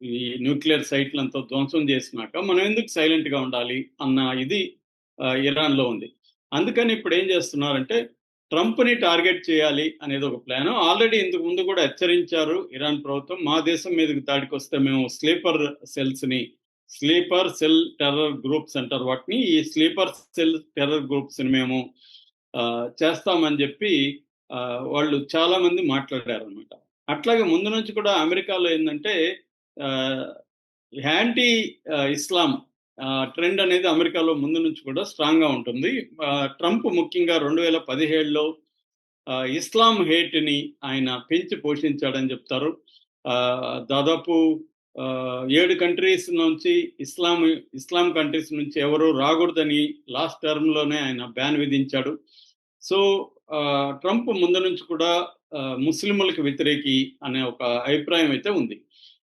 ఈ న్యూక్లియర్ సైట్లంతా ధ్వంసం చేసినాక మనం ఎందుకు సైలెంట్గా ఉండాలి అన్న ఇది ఇరాన్లో ఉంది. అందుకని ఇప్పుడు ఏం చేస్తున్నారంటే ట్రంప్ని టార్గెట్ చేయాలి అనేది ఒక ప్లాన్. ఆల్రెడీ ఇంతకు ముందు కూడా హెచ్చరించారు ఇరాన్ ప్రభుత్వం, మా దేశం మీదకి దాడికి వస్తే మేము స్లీపర్ సెల్ టెర్రర్ గ్రూప్స్ అంటారు వాటిని, ఈ స్లీపర్ సెల్ టెర్రర్ గ్రూప్స్ని మేము చేస్తామని చెప్పి వాళ్ళు చాలా మంది మాట్లాడారు అనమాట. అట్లాగే ముందు నుంచి కూడా అమెరికాలో ఏంటంటే యాంటీ ఇస్లాం ట్రెండ్ అనేది అమెరికాలో ముందు నుంచి కూడా స్ట్రాంగ్గా ఉంటుంది. ట్రంప్ ముఖ్యంగా 2017లో ఇస్లాం హేట్ని ఆయన పెంచి పోషించాడని చెప్తారు. దాదాపు 7 కంట్రీస్ నుంచి ఇస్లాం కంట్రీస్ నుంచి ఎవరు రాకూడదని లాస్ట్ టర్మ్లోనే ఆయన బ్యాన్ విధించాడు. సో ట్రంప్ ముందు నుంచి కూడా ముస్లింలకు వ్యతిరేకి అనే ఒక అభిప్రాయం అయితే ఉంది.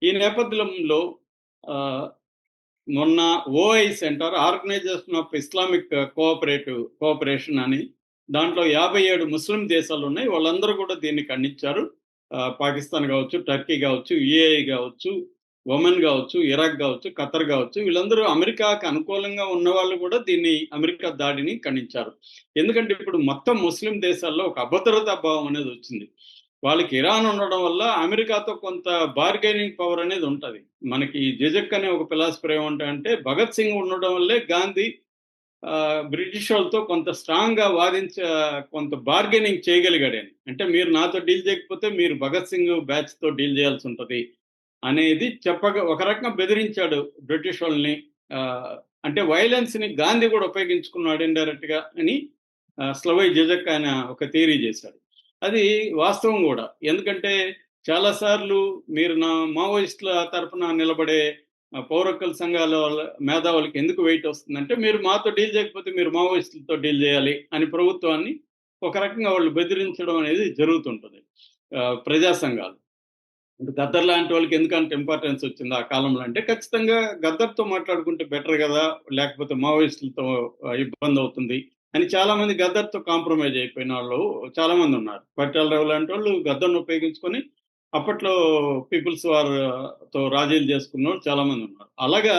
ఈ నేపథ్యంలో మొన్న ఓఐసి అంటారు, ఆర్గనైజేషన్ ఆఫ్ ఇస్లామిక్ కోఆపరేషన్ అని, దాంట్లో 57 ముస్లిం దేశాలు ఉన్నాయి. వాళ్ళందరూ కూడా దీన్ని ఖండించారు. పాకిస్తాన్ కావచ్చు, టర్కీ కావచ్చు, యుఏఈ కావచ్చు, ఒమన్ కావచ్చు, ఇరాక్ కావచ్చు, ఖతర్ కావచ్చు, వీళ్ళందరూ అమెరికాకు అనుకూలంగా ఉన్న వాళ్ళు కూడా అమెరికా దాడిని ఖండించారు. ఎందుకంటే ఇప్పుడు మొత్తం ముస్లిం దేశాల్లో ఒక అభద్రతా భావం అనేది వచ్చింది. వాళ్ళకి ఇరాన్ ఉండడం వల్ల అమెరికాతో కొంత బార్గెనింగ్ పవర్ అనేది ఉంటుంది. మనకి జిజక్ అనే ఒక ఫిలాసఫర్ ఏమంటాడంటే, భగత్ సింగ్ ఉండడం వల్లే గాంధీ బ్రిటిష్ వాళ్ళతో కొంత స్ట్రాంగ్గా కొంత బార్గెనింగ్ చేయగలిగాడని. అంటే మీరు నాతో డీల్ చేయకపోతే మీరు భగత్ సింగ్ బ్యాచ్తో డీల్ చేయాల్సి ఉంటుంది అనేది ఒక రకంగా బెదిరించాడు బ్రిటిష్ వాళ్ళని. అంటే వైలెన్స్ని గాంధీ కూడా ఉపయోగించుకున్నాడు ఇండైరెక్ట్గా అని స్లవై జిజక్ ఆయన ఒక థియరీ చేశాడు. అది వాస్తవం కూడా. ఎందుకంటే చాలాసార్లు మీరు నా మావోయిస్టుల తరఫున నిలబడే పౌరకుల సంఘాల మేధావులకి ఎందుకు వెయిట్ వస్తుందంటే, మీరు మాతో డీల్ చేయకపోతే మీరు మావోయిస్టులతో డీల్ చేయాలి అని ప్రభుత్వాన్ని ఒక రకంగా వాళ్ళు బెదిరించడం అనేది జరుగుతుంటుంది. ప్రజా సంఘాలు గద్దర్ లాంటి వాళ్ళకి ఎందుకంటే ఇంపార్టెన్స్ వచ్చింది ఆ కాలంలో అంటే, ఖచ్చితంగా గద్దర్తో మాట్లాడుకుంటే బెటర్ కదా, లేకపోతే మావోయిస్టులతో ఇబ్బంది అవుతుంది అని చాలా మంది గద్దర్తో కాంప్రమైజ్ అయిపోయిన వాళ్ళు చాలా మంది ఉన్నారు. పరిటాల రావు లాంటి వాళ్ళు గద్దర్ను ఉపయోగించుకొని అప్పట్లో పీపుల్స్ వార్తో రాజీలు చేసుకున్న వాళ్ళు చాలా మంది ఉన్నారు. అలాగా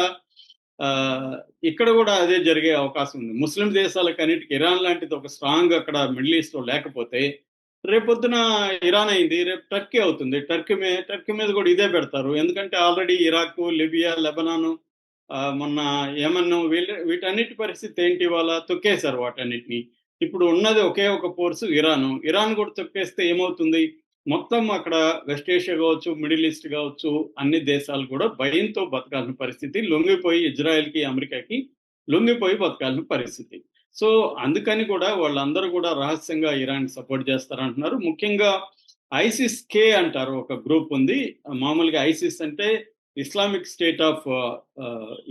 ఇక్కడ కూడా అదే జరిగే అవకాశం ఉంది. ముస్లిం దేశాలకు అన్నిటికీ ఇరాన్ లాంటిది ఒక స్ట్రాంగ్ అక్కడ మిడిల్ ఈస్ట్లో లేకపోతే, రేపొద్దున ఇరాన్ అయింది, రేపు టర్కీ అవుతుంది. టర్కీ మీద కూడా ఇదే పెడతారు. ఎందుకంటే ఆల్రెడీ ఇరాక్, లిబియా, లెబనాను, మొన్న యెమెన్, వీటన్నిటి పరిస్థితి ఏంటి, వాళ్ళ తొక్కేశారు వాటన్నిటిని. ఇప్పుడు ఉన్నది ఒకే ఒక ఫోర్సు ఇరాన్ కూడా తొక్కేస్తే ఏమవుతుంది, మొత్తం అక్కడ వెస్ట్ ఏషియా కావచ్చు, మిడిల్ ఈస్ట్ కావచ్చు, అన్ని దేశాలు కూడా భయంతో బతకాల్సిన పరిస్థితి, లొంగిపోయి ఇజ్రాయెల్కి, అమెరికాకి లొంగిపోయి బతకాల్సిన పరిస్థితి. సో అందుకని కూడా వాళ్ళందరూ కూడా రహస్యంగా ఇరాన్ సపోర్ట్ చేస్తారంటున్నారు. ముఖ్యంగా ఐసిస్ కే అంటారు, ఒక గ్రూప్ ఉంది. మామూలుగా ఐసిస్ అంటే Islamic state of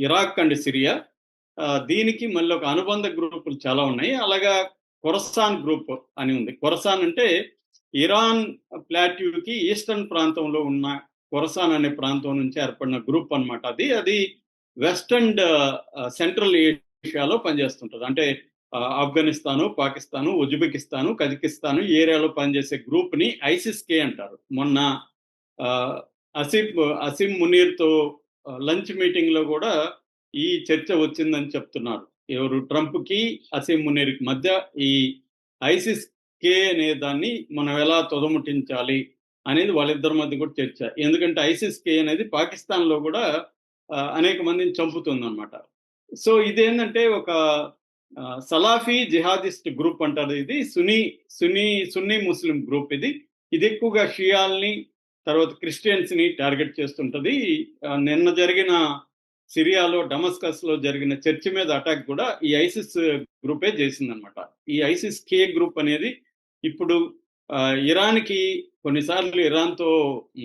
Iraq and Syria. దీనికి మళ్ళీ ఒక అనుబంధ గ్రూపులు చాలా ఉన్నాయి. అలాగా ఖొరసాన్ గ్రూప్ అని ఉంది. ఖొరసాన్ అంటే ఇరాన్ ప్లాట్యూకి ఈస్టర్న్ ప్రాంతంలో ఉన్న ఖొరసాన్ అనే ప్రాంతం నుంచి ఏర్పడిన గ్రూప్ అనమాట. అది వెస్ట్ అండ్ సెంట్రల్ ఏషియాలో పనిచేస్తుంటుంది. అంటే ఆఫ్ఘనిస్తాను, పాకిస్తాను, ఉజ్బెకిస్తాను, కజకిస్తాను ఈ ఏరియాలో పనిచేసే గ్రూప్ని ఐసిస్ కే అంటారు. మొన్న అసిమ్ మునీర్తో లంచ్ మీటింగ్లో కూడా ఈ చర్చ వచ్చిందని చెప్తున్నారు. ఎవరు, ట్రంప్కి అసిమ్ మునీర్కి మధ్య ఈ ఐసిస్ కే అనే దాన్ని మనం ఎలా తొదముట్టించాలి అనేది వాళ్ళిద్దరి మధ్య కూడా చర్చ. ఎందుకంటే ఐసిస్ కే అనేది పాకిస్తాన్లో కూడా అనేక మందిని చంపుతుందన్నమాట. సో ఇదేంటంటే ఒక సలాఫీ జిహాదిస్ట్ గ్రూప్ అంటారు. ఇది సున్నీ ముస్లిం గ్రూప్. ఇది ఎక్కువగా షియాల్ని, తర్వాత క్రిస్టియన్స్ని టార్గెట్ చేస్తుంటుంది. నిన్న జరిగిన సిరియాలో డమస్కస్లో జరిగిన చర్చి మీద అటాక్ కూడా ఈ ఐసిస్ గ్రూపే చేసిందనమాట. ఈ ఐసిస్ కే గ్రూప్ అనేది ఇప్పుడు ఇరాన్కి కొన్నిసార్లు ఇరాన్తో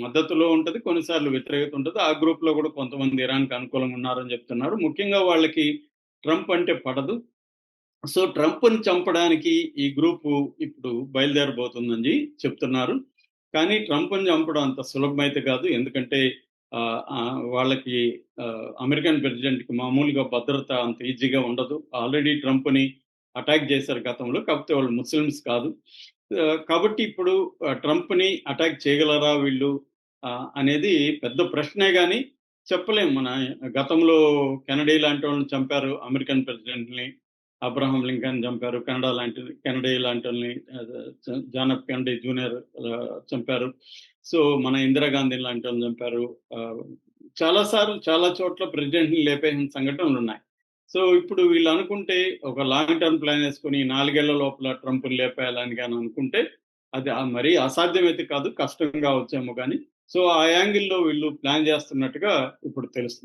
మద్దతులో ఉంటుంది, కొన్నిసార్లు వ్యతిరేకత ఉంటుంది. ఆ గ్రూప్లో కూడా కొంతమంది ఇరాన్కి అనుకూలంగా ఉన్నారని చెప్తున్నారు. ముఖ్యంగా వాళ్ళకి ట్రంప్ అంటే పడదు. సో ట్రంప్ని చంపడానికి ఈ గ్రూపు ఇప్పుడు బయలుదేరబోతుందని చెప్తున్నారు. కానీ ట్రంప్ని చంపడం అంత సులభమైతే కాదు. ఎందుకంటే వాళ్ళకి అమెరికన్ ప్రెసిడెంట్కి మామూలుగా భద్రత అంత ఈజీగా ఉండదు. ఆల్రెడీ ట్రంప్ని అటాక్ చేశారు గతంలో, కాకపోతే వాళ్ళు ముస్లిమ్స్ కాదు. కాబట్టి ఇప్పుడు ట్రంప్ని అటాక్ చేయగలరా వీళ్ళు అనేది పెద్ద ప్రశ్నే. కానీ చెప్పలేం. మన గతంలో కెనడీ లాంటి వాళ్ళని చంపారు. అమెరికన్ ప్రెసిడెంట్‌ని. అబ్రహం లింకన్ చంపారు. Kennedy లాంటోళ్ళని John F Kennedy junior చంపారు. సో, మన ఇందిరాగాంధీ లాంటోళ్ళని చంపారు. ఆహ్, చాలా సార్లు చాలా చోట్ల ప్రెసిడెంట్‌ని లేపేసిన సంఘటనలున్నాయి. సో, ఇప్పుడు వీళ్ళనుకుంటే ఒక లాంగ్ టర్మ్ ప్లాన్ యేసుకొని 4 ఏళ్ల లోపల ట్రంప్‌ని లేపేయాలని గాని అనుకుంటే అది మరీ అసాధ్యమైతే కాదు. కష్టం కావచ్చేమో గాని. సో, ఆ యాంగిల్‌లో వీళ్ళు ప్లాన్ చేస్తున్నట్టుగా ఇప్పుడు తెలుస్తుంది.